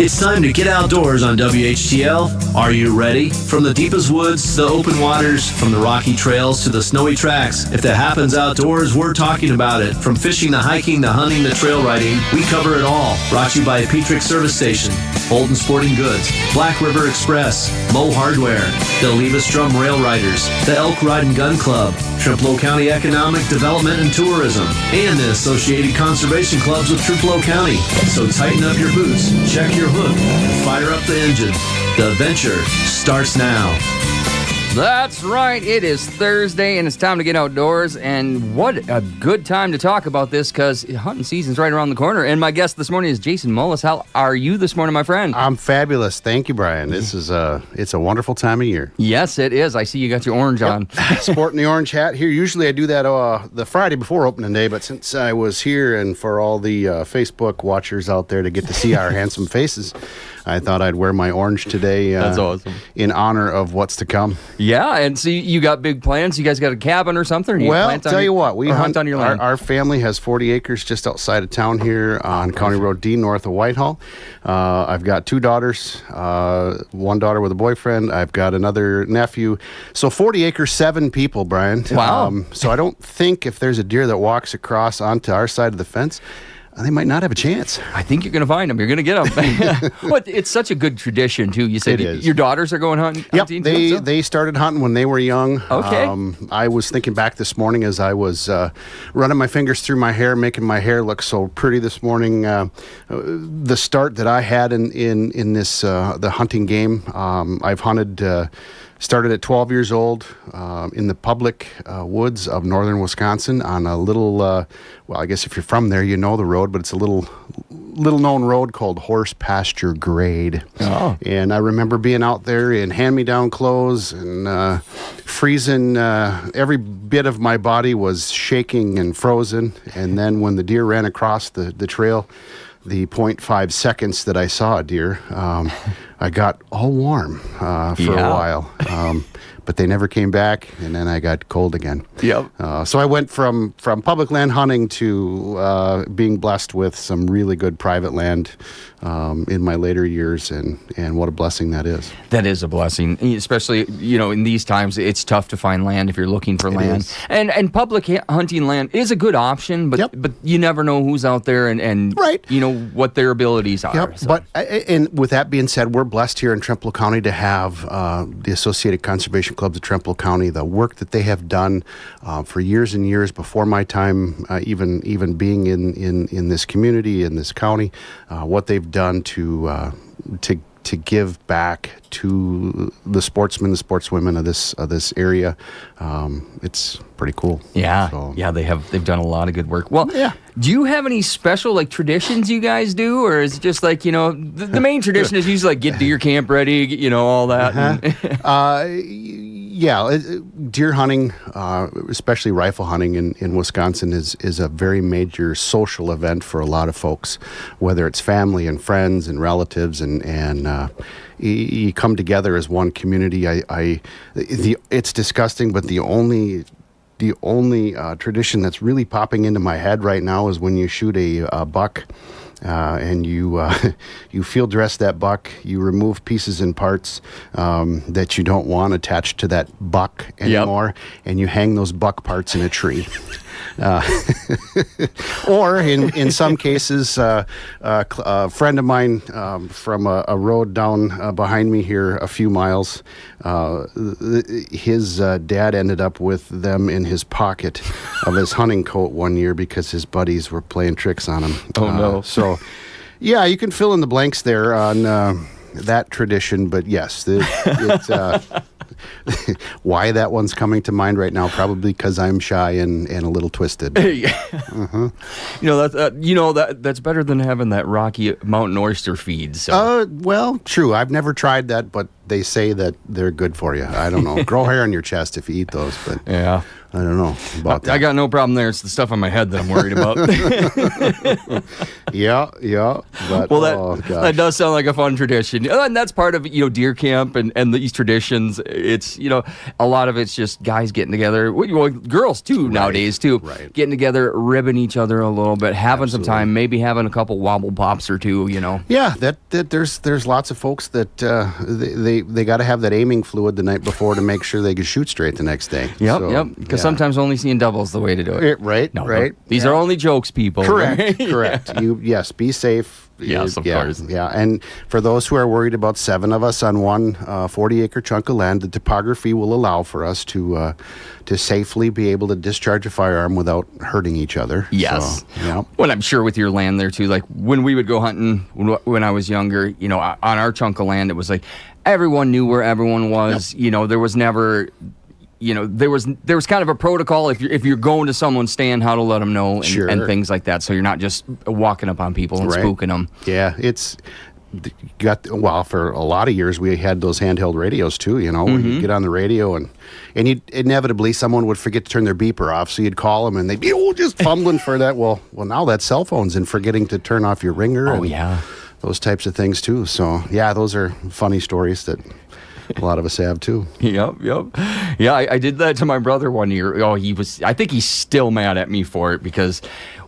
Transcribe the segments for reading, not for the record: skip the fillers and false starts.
It's time to get outdoors on WHTL. Are you ready? From the deepest woods to the open waters, from the rocky trails to the snowy tracks, if that happens outdoors, we're talking about it. From fishing to hiking to hunting to trail riding, we cover it all. Brought to you by Petrick Service Station, Holden Sporting Goods, Black River Express, Moe Hardware, the Levis Drum Rail Riders, the Elk Ride and Gun Club, Triplo County Economic Development and Tourism, and the Associated Conservation Clubs of Triplo County. So tighten up your boots, check your hook, and fire up the engine. The adventure starts now. That's right. It is Thursday, and it's time to get outdoors. And what a good time to talk about this, because hunting season's right around the corner. And my guest this morning is Jason Molis. How are you this morning, my friend? I'm fabulous. Thank you, Brian. This is it's a wonderful time of year. Yes, it is. I see you got your orange on. Sporting the orange hat here. Usually I do that the Friday before opening day, but since I was here and for all the Facebook watchers out there to get to see our handsome faces, I thought I'd wear my orange today. That's awesome. In honor of what's to come. Yeah, and so you got big plans? You guys got a cabin or something? Or Well, tell you what, we hunt on your land. Our family has 40 acres just outside of town here on County Road D, north of Whitehall. I've got two daughters, one daughter with a boyfriend. I've got another nephew. So 40 acres, 7 people, Brian. Wow. So I don't think if there's a deer that walks across onto our side of the fence, they might not have a chance. I think you're going to find them. You're going to get them. But it's such a good tradition, too. You said your daughters are going hunting? Yep, they started hunting when they were young. Okay. I was thinking back this morning as I was running my fingers through my hair, making my hair look so pretty this morning. The start that I had in this the hunting game, I've hunted... Started at 12 years old in the public woods of northern Wisconsin on a little, well, I guess if you're from there, you know the road, but it's a little known road called Horse Pasture Grade. Oh. And I remember being out there in hand-me-down clothes and freezing. Every bit of my body was shaking and frozen. And then when the deer ran across the trail, the 0.5 seconds that I saw a deer, I got all warm for a while. But they never came back, and then I got cold again. Yep. So I went from public land hunting to being blessed with some really good private land in my later years, and what a blessing that is. That is a blessing, especially, in these times, it's tough to find land if you're looking for land. And public hunting land is a good option, but you never know who's out there and right. What their abilities are. Yep. So. But and with that being said, we're blessed here in Trempealeau County to have the Associated Conservation Clubs of Trempealeau County, the work that they have done for years and years before my time, even being in this community, in this county, what they've done to give back to the sportsmen, the sportswomen of this area. It's pretty cool. Yeah, so. Yeah, they've done a lot of good work. Well, yeah. Do you have any special traditions you guys do, or is it just the main tradition is usually get deer camp ready, all that? Yeah, deer hunting, especially rifle hunting in Wisconsin, is a very major social event for a lot of folks, whether it's family and friends and relatives, and you come together as one community. It's disgusting, but the only tradition that's really popping into my head right now is when you shoot a buck. And you field dress that buck. You remove pieces and parts that you don't want attached to that buck anymore, and you hang those buck parts in a tree. Or in some cases, a friend of mine from a road down behind me here a few miles, his dad ended up with them in his pocket of his hunting coat one year because his buddies were playing tricks on him. Oh, no. So, yeah, you can fill in the blanks there on that tradition, but yes, why that one's coming to mind right now? Probably because I'm shy and a little twisted. That's better than having that Rocky Mountain oyster feed. So. Well, true. I've never tried that, but they say that they're good for you. I don't know. Grow hair on your chest if you eat those, but Yeah. I don't know about that. I got no problem there. It's the stuff on my head that I'm worried about. Yeah. But, Well, that does sound like a fun tradition. And that's part of, deer camp and these traditions. It's, a lot of it's just guys getting together. Well, girls, too, nowadays, too. Right. Getting together, ribbing each other a little bit, having some time, maybe having a couple wobble pops or two, Yeah, that there's lots of folks that they got to have that aiming fluid the night before to make sure they can shoot straight the next day. Yep. Because sometimes only seeing double is the way to do it. Right. These are only jokes, people. Correct. Correct. Yes, be safe. Yes, of course. Yeah, and for those who are worried about 7 of us on one 40-acre chunk of land, the topography will allow for us to safely be able to discharge a firearm without hurting each other. Yes. So, yeah. Well, I'm sure with your land there, too, like when we would go hunting when I was younger, on our chunk of land, it was like everyone knew where everyone was. Yep. There was never... there was kind of a protocol if you're going to someone's stand, how to let them know and things like that. So you're not just walking up on people and spooking them. Yeah, for a lot of years we had those handheld radios too. Where you get on the radio and inevitably someone would forget to turn their beeper off, so you'd call them and they'd be just fumbling for that. Well, now that's cell phones and forgetting to turn off your ringer. Oh, yeah. Those types of things too. So yeah, those are funny stories that a lot of us have too. Yep. Yeah, I did that to my brother one year. Oh, I think he's still mad at me for it because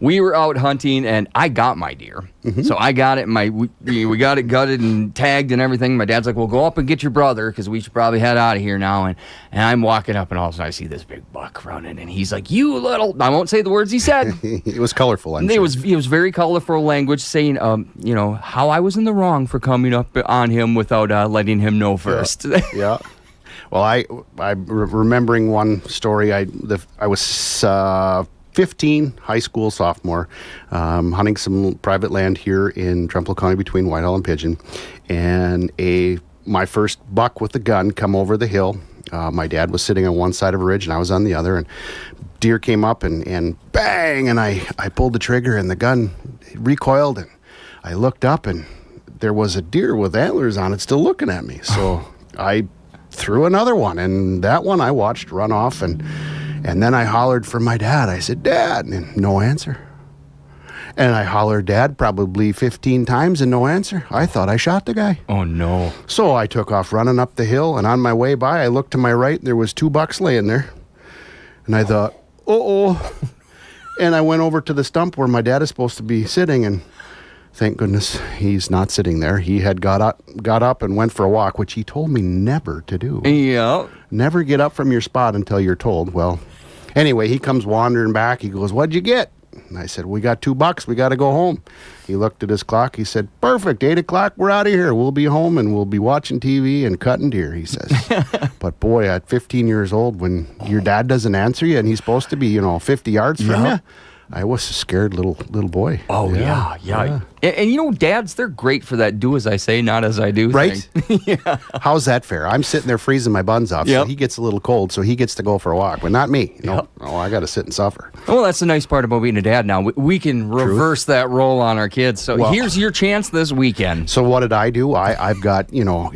we were out hunting and I got my deer. Mm-hmm. So I got it. We got it gutted and tagged and everything. My dad's like, well, go up and get your brother because we should probably head out of here now. And I'm walking up and all of a sudden I see this big buck running and he's like, you little, I won't say the words he said. It was colorful. It was very colorful language saying, how I was in the wrong for coming up on him without letting him know first. Yeah. Well, I'm remembering one story. I was 15, high school sophomore, hunting some private land here in Trumbull County between Whitehall and Pigeon, and my first buck with the gun come over the hill. My dad was sitting on one side of a ridge and I was on the other, and deer came up and bang, and I pulled the trigger and the gun recoiled, and I looked up and there was a deer with antlers on it still looking at me. So I threw another one, and that one I watched run off, and then I hollered for my dad. I said, Dad, and no answer. And I hollered Dad probably 15 times and no answer. I thought I shot the guy. Oh, no. So I took off running up the hill, and on my way by, I looked to my right, and there was 2 bucks laying there. And I thought, uh-oh. And I went over to the stump where my dad is supposed to be sitting, and thank goodness he's not sitting there. He had got up and went for a walk, which he told me never to do. Yeah. Never get up from your spot until you're told. Well, anyway, he comes wandering back. He goes, what'd you get? And I said, we got 2 bucks. We got to go home. He looked at his clock. He said, perfect. 8 o'clock. We're out of here. We'll be home and we'll be watching TV and cutting deer, he says. But boy, at 15 years old, when your dad doesn't answer you and he's supposed to be, 50 yards from you, I was a scared little boy. Oh, yeah. And dads, they're great for that do as I say, not as I do right? thing. Yeah. How's that fair? I'm sitting there freezing my buns off, so he gets a little cold, so he gets to go for a walk, but not me. No, I got to sit and suffer. Well, that's the nice part about being a dad now. We can reverse that role on our kids. So here's your chance this weekend. So what did I do? I've got,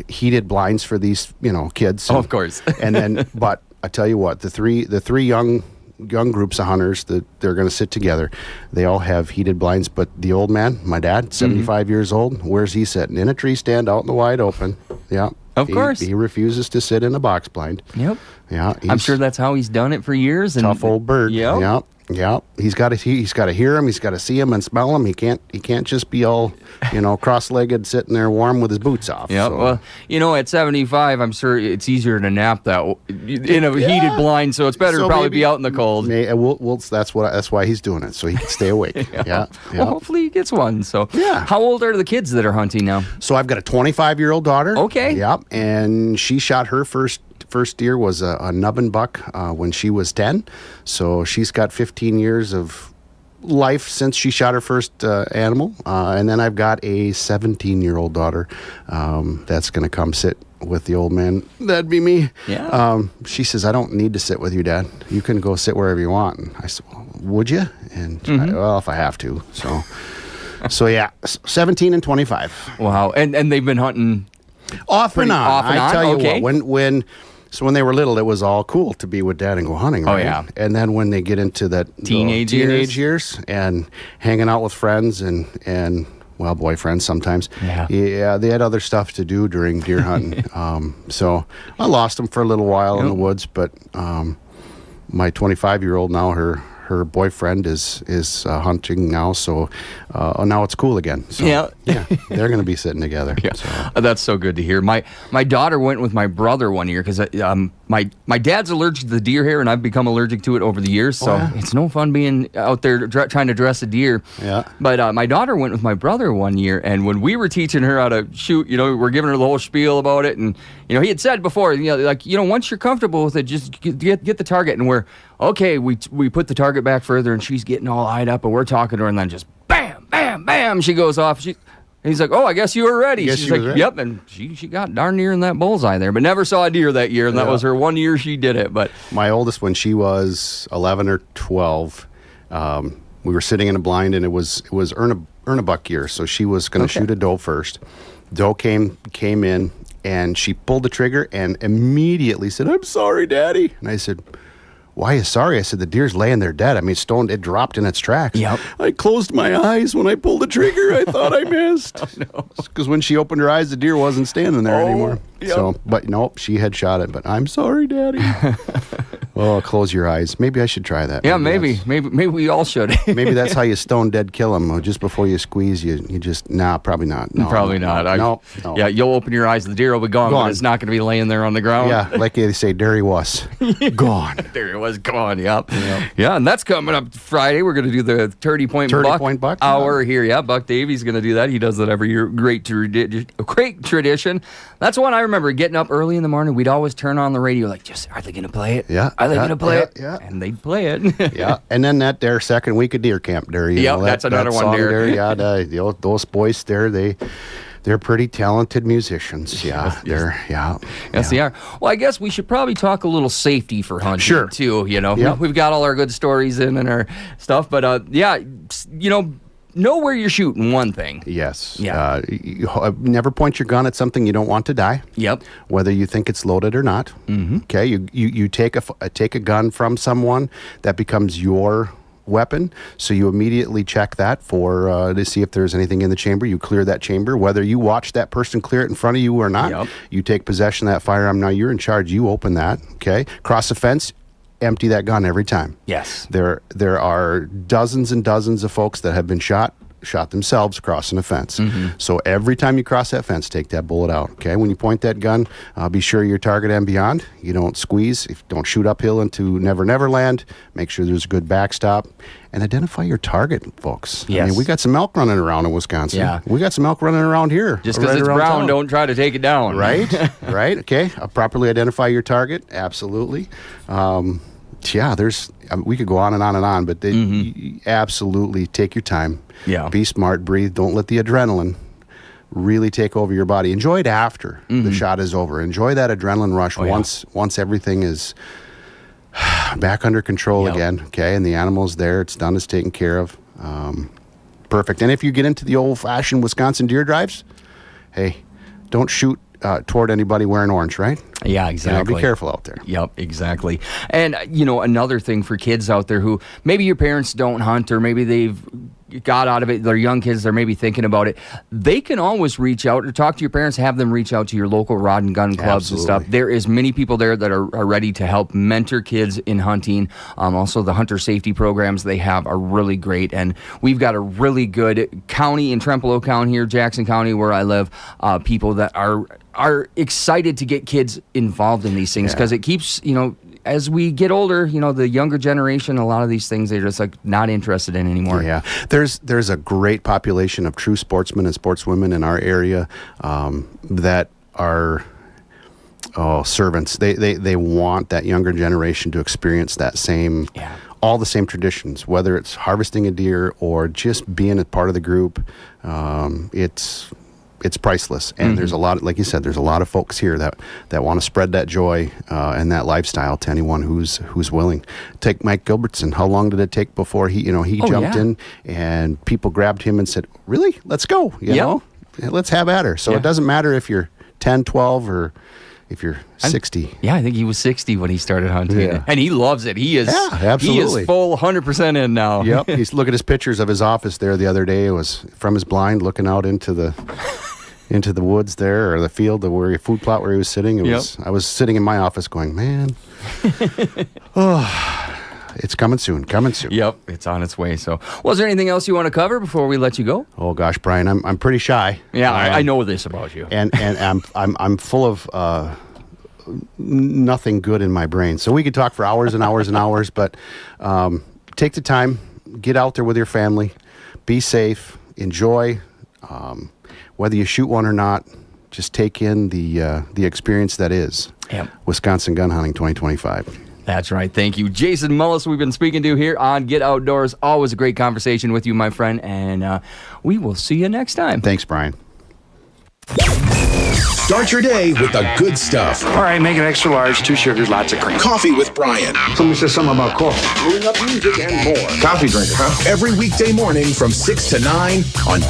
heated blinds for these, kids. Oh, of course. And then, but I tell you what, the three young groups of hunters that they're going to sit together, they all have heated blinds, but the old man, my dad, 75 years old, where's he sitting? In a tree stand out in the wide open. Yeah. Of course. He refuses to sit in a box blind. Yep. Yeah. I'm sure that's how he's done it for years. Tough old bird. Yep. Yeah. Yeah, he's got to hear him. He's got to see him and smell him. He can't just be all, cross-legged sitting there warm with his boots off. Yeah. So. Well, at 75, I'm sure it's easier to nap that in a heated blind. So it's better to probably be out in the cold. That's why he's doing it, so he can stay awake. Yeah. Well, hopefully he gets one. So how old are the kids that are hunting now? So I've got a 25-year-old daughter. Okay. Yeah, and she shot her first deer was a nubbin buck when she was 10. So she's got 15 years of life since she shot her first animal. And then I've got a 17-year-old daughter that's going to come sit with the old man. That'd be me. Yeah. She says, I don't need to sit with you, Dad. You can go sit wherever you want. And I said, well, would you? And if I have to. So yeah, 17 and 25. Wow. And they've been hunting Off and on. Off and I on? tell you Okay. what, when they were little, it was all cool to be with Dad and go hunting, right? yeah. And then when they get into that Teenage years and hanging out with friends and well, boyfriends sometimes. Yeah. They had other stuff to do during deer hunting. So I lost them for a little while in the woods, but my 25-year-old now, her boyfriend is hunting now, so now it's cool again. So, Yeah. they're going to be sitting together. Yeah, So. that's so good to hear. My daughter went with my brother one year because my dad's allergic to the deer hair, and I've become allergic to it over the years. So it's no fun being out there trying to dress a deer. Yeah. But my daughter went with my brother one year, and when we were teaching her how to shoot, we're giving her the whole spiel about it, and he had said before, once you're comfortable with it, just get the target, and we're okay. We put the target back further, and she's getting all eyed up, and we're talking to her, and then just bam, bam, bam, she goes off. He's like, "Oh, I guess you were ready." She's like, ready. "Yep," and she got darn near in that bullseye there, but never saw a deer that year, and that was her one year she did it. But My oldest, when she was 11 or 12, we were sitting in a blind, and it was earn a buck year, so she was going to shoot a doe first. Doe came in, and she pulled the trigger and immediately said, "I'm sorry, Daddy." And I said, "Why are you sorry?" I said, "The deer's laying there dead. I mean, it dropped in its tracks." Yep. I closed my eyes when I pulled the trigger. I thought I missed. Because when she opened her eyes, the deer wasn't standing there anymore. Yep. So, but nope, she had shot it. But I'm sorry, Daddy. Oh, close your eyes. Maybe I should try that. yeah, maybe we all should. Maybe that's how you stone dead kill them. Just before you squeeze, you just probably not. No, Probably not. No. Yeah, you'll open your eyes, the deer will be gone, but it's not going to be laying there on the ground. Yeah, like they say, there he was, gone. There it was gone. Yep. Yeah, and that's coming up Friday. We're going to do the 30 Point Buck hour here. Yeah, Buck Davies going to do that. He does that every year. Great tradition. That's one I remember getting up early in the morning. We'd always turn on the radio, like, are they going to play it? Yeah. Are they going to play it? Yeah. And they'd play it. Yeah, and then that their second week of deer camp there. That's another one song there. Yeah, those boys there, they're pretty talented musicians. Yeah, Yes, they are. Well, I guess we should probably talk a little safety for hunting, Sure. too. Yep. We've got all our good stories in and our stuff, but know where you're shooting, one thing. Yes. Yeah. Never point your gun at something you don't want to die. Yep. Whether you think it's loaded or not. Mm-hmm. Okay. You take a gun from someone, that becomes your weapon. So you immediately check that to see if there's anything in the chamber. You clear that chamber. Whether you watch that person clear it in front of you or not, Yep. you take possession of that firearm. Now you're in charge. You open that. Okay. Cross the fence. Empty that gun every time. Yes. There are dozens and dozens of folks that have been shot themselves crossing a fence. Mm-hmm. So every time you cross that fence, take that bullet out. Okay, when you point that gun, be sure your target and beyond. You don't squeeze. Don't shoot uphill into Never Never Land. Make sure there's a good backstop, and identify your target, folks. Yes. I mean, we got some elk running around in Wisconsin. Yeah. We got some elk running around here. Just because right it's around brown, town. don't try to take it down. Right. Right. Okay. Properly identify your target. Absolutely. We could go on and on and on, but you absolutely take your time. Yeah. Be smart, breathe. Don't let the adrenaline really take over your body. Enjoy it after the shot is over. Enjoy that adrenaline rush once everything is back under control again. Okay, and the animal's there. It's done. It's taken care of. Perfect. And if you get into the old-fashioned Wisconsin deer drives, hey, don't shoot toward anybody wearing orange, right? Yeah, exactly. Be careful out there. Yep, exactly. And, another thing for kids out there who maybe your parents don't hunt, or maybe they've got out of it, they're young kids, they're maybe thinking about it, they can always reach out or talk to your parents, have them reach out to your local rod and gun clubs and stuff. There is many people there that are ready to help mentor kids in hunting. Also, the hunter safety programs they have are really great, and we've got a really good county in Trempealeau County here, Jackson County, where I live, people that are excited to get kids involved in these things, because it keeps, as we get older, the younger generation, a lot of these things they're just like not interested in anymore. Yeah, there's a great population of true sportsmen and sportswomen in our area that are servants. They want that younger generation to experience that same, all the same traditions, whether it's harvesting a deer or just being a part of the group. It's priceless, and there's a lot, like you said, there's a lot of folks here that want to spread that joy and that lifestyle to anyone who's willing. Take Mike Gilbertson. How long did it take before he jumped in and people grabbed him and said, "Really? Let's go! You know, let's have at her." So it doesn't matter if you're 10, 12, or if you're 60. Yeah, I think he was 60 when he started hunting. Yeah. And he loves it. He is, absolutely. He is full 100% in now. Yep. He's looking at his pictures of his office there the other day. It was from his blind looking out into the woods there, or the field where he food plot where he was sitting. I was sitting in my office going, man, it's coming soon. Yep, it's on its way. So, was there anything else you want to cover before we let you go? Oh gosh, Brian, I'm pretty shy. Yeah, I know this about you. And I'm full of nothing good in my brain. So we could talk for hours and hours and hours, but take the time, get out there with your family, be safe, enjoy. Whether you shoot one or not, just take in the experience that is Wisconsin Gun Hunting 2025. That's right. Thank you. Jason Molis, we've been speaking to here on Get Outdoors. Always a great conversation with you, my friend, and we will see you next time. Thanks, Brian. Start your day with the good stuff. All right, make it extra large, 2 sugars, lots of cream. Coffee with Brian. Somebody said something about coffee. Brewing up music and more. Coffee drinker, huh? Every weekday morning from 6 to 9 on